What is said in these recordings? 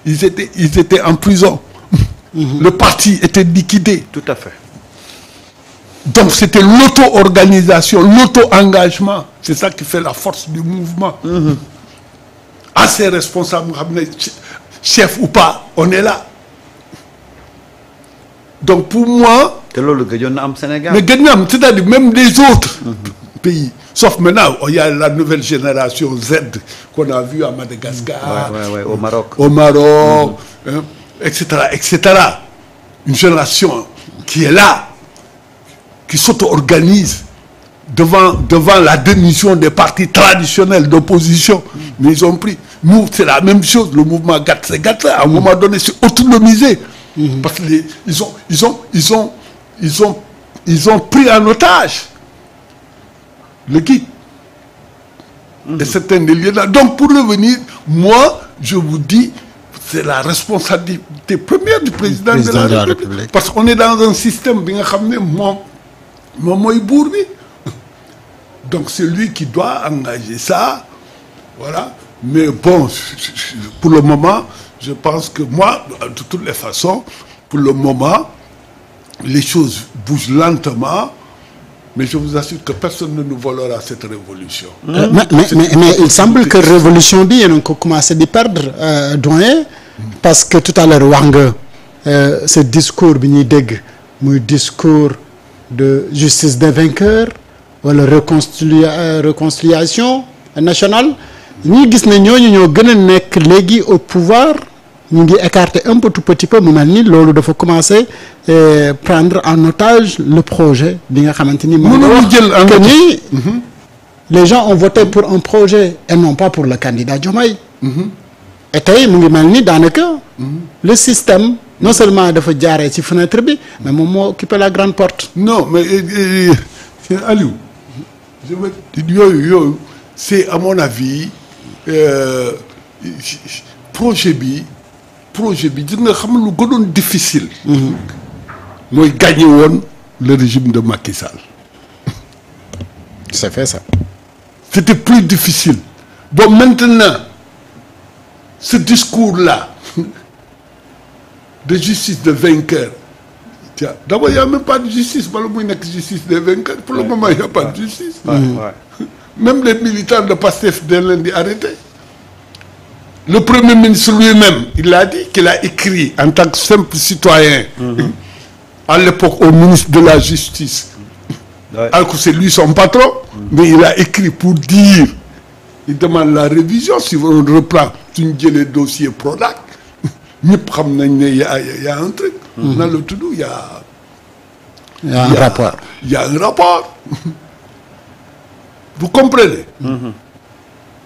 ils étaient en prison. Le parti était liquidé. Tout à fait. Donc c'était l'auto-organisation, l'auto-engagement. C'est ça qui fait la force du mouvement. À ces responsables, chef ou pas, on est là. Donc pour moi... Sénégal. Mais c'est-à-dire même les autres pays. Sauf maintenant, il y a la nouvelle génération Z qu'on a vue à Madagascar, au Maroc. Au Maroc, etc., etc. Une génération qui est là, qui s'auto-organise devant la démission des partis traditionnels d'opposition. Mais ils ont pris. Nous, c'est la même chose. Le mouvement Gatse, à un moment donné, c'est autonomisé. Parce qu'ils ont pris en otage le guide. Et certains des lieux là. Donc, pour revenir, moi, je vous dis, c'est la responsabilité première du président de la République. Parce qu'on est dans un système, donc c'est lui qui doit engager ça. Voilà. Mais bon, pour le moment, je pense que moi, de toutes les façons, pour le moment, les choses bougent lentement. Mais je vous assure que personne ne nous volera cette révolution. Mais il semble que la révolution, on a commencé à perdre, doyen, parce que tout à l'heure, Wang, ce discours, le discours de justice des vainqueurs, ou la réconciliation nationale, nous avons vu que au pouvoir, nous avons écarté un peu tout petit peu, mais maintenant, il faut commencer à prendre en otage le projet. Les gens ont voté pour un projet et non pas pour le candidat Diomaye. Et le système, non seulement il faut dire ci fenêtre, mais il occuper la grande porte. Non, mais Aliou, c'est à mon avis, projet bi, difficile. Moi, gagner le régime de Macky Sall. Ça fait ça. C'était plus difficile. Bon, maintenant, ce discours-là de justice de vainqueur, d'abord, il n'y a même pas de justice. Pour le moment, il n'y a que justice des vainqueurs. Pour le moment, il n'y a pas de justice. Même les militants de PASTEF de lundi arrêtés. Le Premier ministre lui-même, il a dit qu'il a écrit en tant que simple citoyen, à l'époque au ministre de la Justice, alors que c'est lui son patron, mais il a écrit pour dire, il demande la révision, si on reprend les dossiers Prodac, il y a un truc, dans le tout, il y a un rapport. Il y a un rapport. Vous comprenez?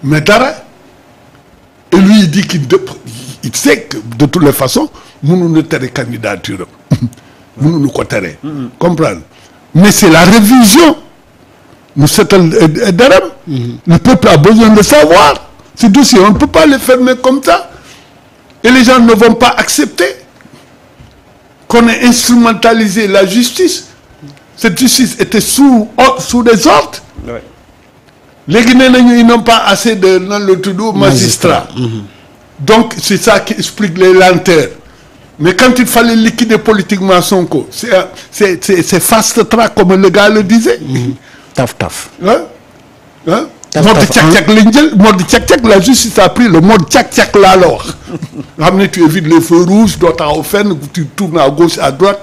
Mais d'arrêt. Et lui, il dit qu'il sait que de toutes les façons, nous ne terons candidature. Nous ne terons. Comprendre? Mais c'est la révision. Nous sommes d'arrêt. Le peuple a besoin de savoir. Ces dossiers, on ne peut pas les fermer comme ça. Et les gens ne vont pas accepter qu'on ait instrumentalisé la justice. Cette justice était sous des ordres. Les Guinéens, ils n'ont pas assez de magistrats. Donc, c'est ça qui explique les lenteurs. Mais quand il fallait liquider politiquement Sonko, c'est fast track, comme le gars le disait. Taf. Mode tchak-tchak, la justice a pris le mode tchak-tchak là alors. Tu évites les feux rouges, d'autres tu tournes à gauche, à droite,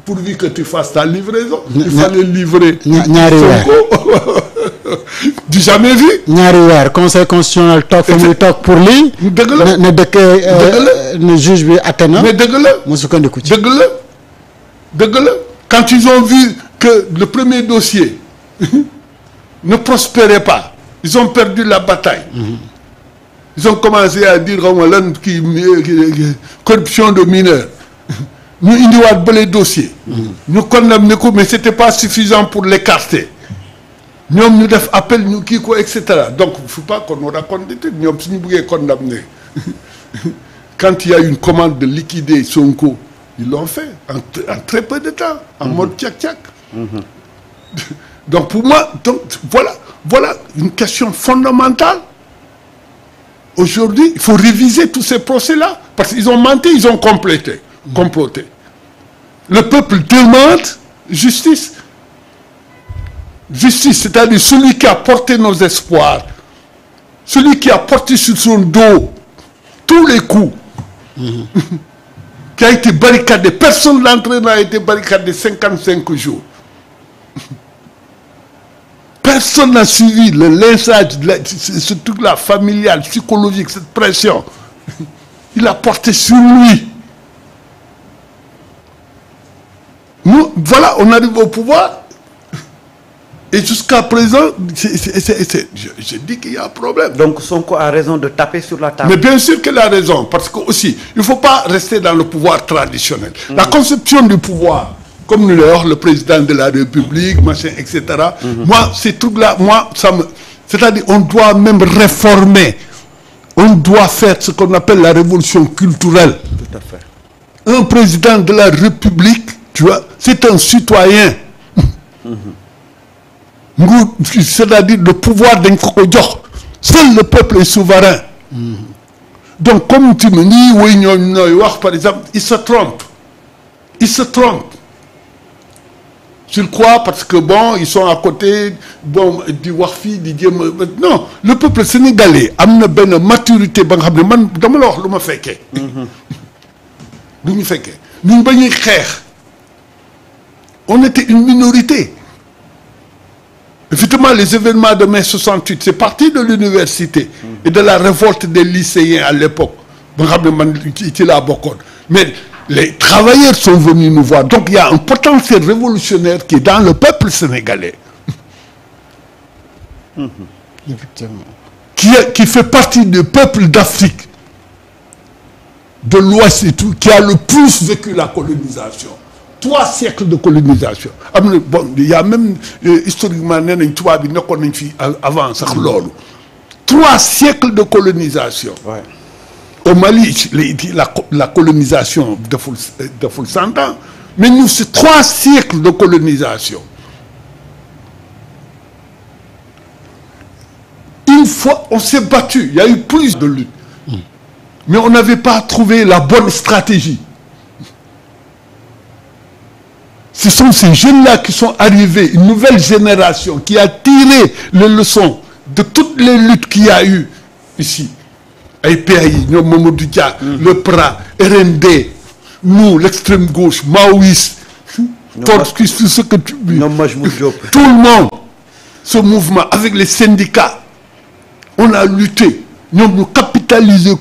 pourvu que tu fasses ta livraison. Il fallait livrer Sonko. Du jamais vu. Conseil constitutionnel talk pour lui. Ne juge bi atteint. Mais quand ils ont vu que le premier dossier ne prospérait pas, ils ont perdu la bataille. Ils ont commencé à dire corruption de mineurs. Nous avons les dossiers. Nous condamnons, mais ce n'était pas suffisant pour l'écarter. Nous avons fait appel, etc. Donc, il ne faut pas qu'on nous raconte des trucs. Nous avons condamné. Quand il y a une commande de liquider Sonko, ils l'ont fait en très peu de temps, en mode tchak-tchak. Donc, pour moi, voilà une question fondamentale. Aujourd'hui, il faut réviser tous ces procès-là. Parce qu'ils ont menti, ils ont comploté. Le peuple demande justice. Justice, c'est-à-dire celui qui a porté nos espoirs, celui qui a porté sur son dos tous les coups, qui a été barricadé. Personne d'entre eux n'a été barricadé 55 jours. Personne n'a suivi le lynchage, ce truc-là familial, psychologique, cette pression. Il a porté sur lui. Nous, voilà, on arrive au pouvoir. Et jusqu'à présent, je dis qu'il y a un problème. Donc Sonko a raison de taper sur la table. Mais bien sûr qu'il a raison, parce que aussi, il ne faut pas rester dans le pouvoir traditionnel. La conception du pouvoir, comme nous l'avons, le président de la République, machin, etc. Moi, ces trucs-là, c'est-à-dire, on doit même réformer. On doit faire ce qu'on appelle la révolution culturelle. Tout à fait. Un président de la République, tu vois, c'est un citoyen. C'est-à-dire le pouvoir d'un coco. Seul le peuple est souverain. Donc, comme tu me dis, oui, par exemple, il se trompe. Il se trompe. Sur quoi? Parce que bon, ils sont à côté, bon, du Wafi, du Dieu. Non, le peuple sénégalais a une maturité. On était une minorité. Effectivement, les événements de mai 68, c'est parti de l'université et de la révolte des lycéens à l'époque. Mais les travailleurs sont venus nous voir. Donc il y a un potentiel révolutionnaire qui est dans le peuple sénégalais. Effectivement. Qui fait partie du peuple d'Afrique, de l'Ouest et tout, qui a le plus vécu la colonisation. 3 siècles de colonisation. Bon, il y a même historiquement avant ça. 3 siècles de colonisation. Ouais. Au Mali, la colonisation de 100 ans. Mais nous, c'est 3 siècles de colonisation. Une fois, on s'est battu. Il y a eu plus de luttes. Mais on n'avait pas trouvé la bonne stratégie. Ce sont ces jeunes-là qui sont arrivés, une nouvelle génération qui a tiré les leçons de toutes les luttes qu'il y a eu ici. API, Mamadou Dia, le PRA, RND, nous, l'extrême gauche, Maoïs, Torskis, tout ce que tu veux. Tout le monde, ce mouvement, avec les syndicats, on a lutté. Nous avons capitalisé en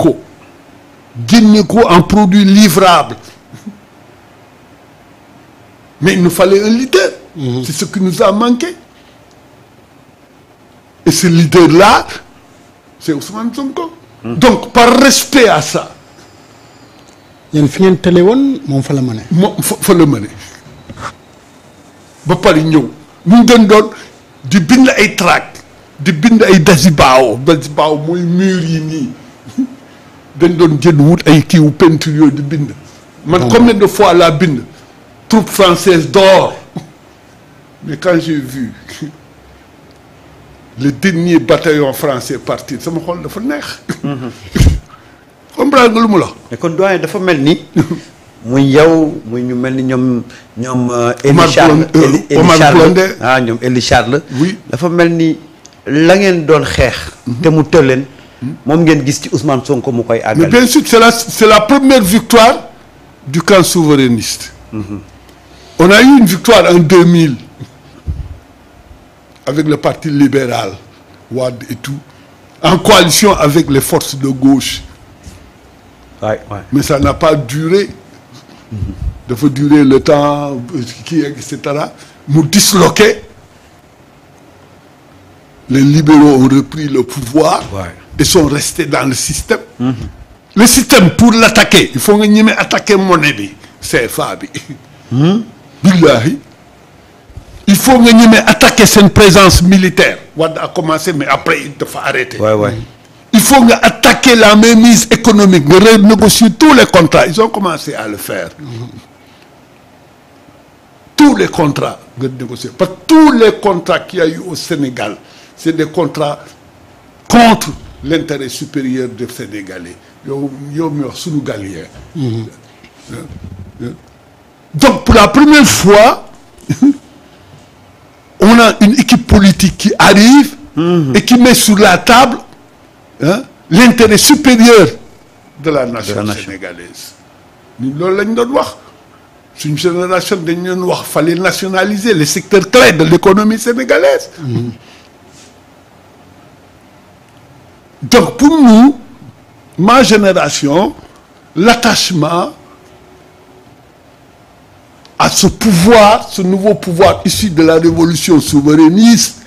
produits livrables. Mais il nous fallait un leader. C'est ce qui nous a manqué. Et ce leader-là, c'est Ousmane Sonko. Donc, par respect à ça, il y a une fin de téléphone, il faut le mener. Il faut le mener. Nous avons di bind ay tract, di bind ay dazibaaw mooy mur yi nii dañ doon jënd wut ay kiiwu peinture yooyu di bind. Man combien de fois la bind troupe française d'or. Mais quand j'ai vu le dernier bataillon français partir sama xol dafa neex. comprendre nga lu mu la. mais kon doyen dafa mel ni muy yow muy ñu mel ni ñoom Elie Charles ñoom Elie Charles. oui dafa mel ni la ngeen doon xeex. te mu tëleen moom ngeen gis ci Ousmane Sonko mu koy àggal. mais bien sûr c'est la première victoire du camp souverainiste. On a eu une victoire en 2000 avec le Parti libéral, Wade et tout, en coalition avec les forces de gauche. Ouais. Mais ça n'a pas duré. Il faut durer le temps, etc. Nous disloquer. Les libéraux ont repris le pouvoir et sont restés dans le système. Le système, pour l'attaquer, il faut attaquer monnaie, CFA. Billahi. Il faut attaquer cette présence militaire. Wade a commencé, mais après, il faut arrêter. Il faut attaquer la mainmise économique, renégocier tous les contrats. Ils ont commencé à le faire. Tous les contrats négocier. Parce que tous les contrats qu'il y a eu au Sénégal, c'est des contrats contre l'intérêt supérieur des Sénégalais yow mi wax sunu galien. Donc pour la première fois on a une équipe politique qui arrive et qui met sur la table l'intérêt supérieur de la nation sénégalaise. ñun loolu lañ doon wax suñu génération dañ doon wax fallait nationaliser les secteurs clés de l'économie sénégalaise. Donc pour nous, ma génération, l'attachement à ce pouvoir, ce nouveau pouvoir issu de la révolution souverainiste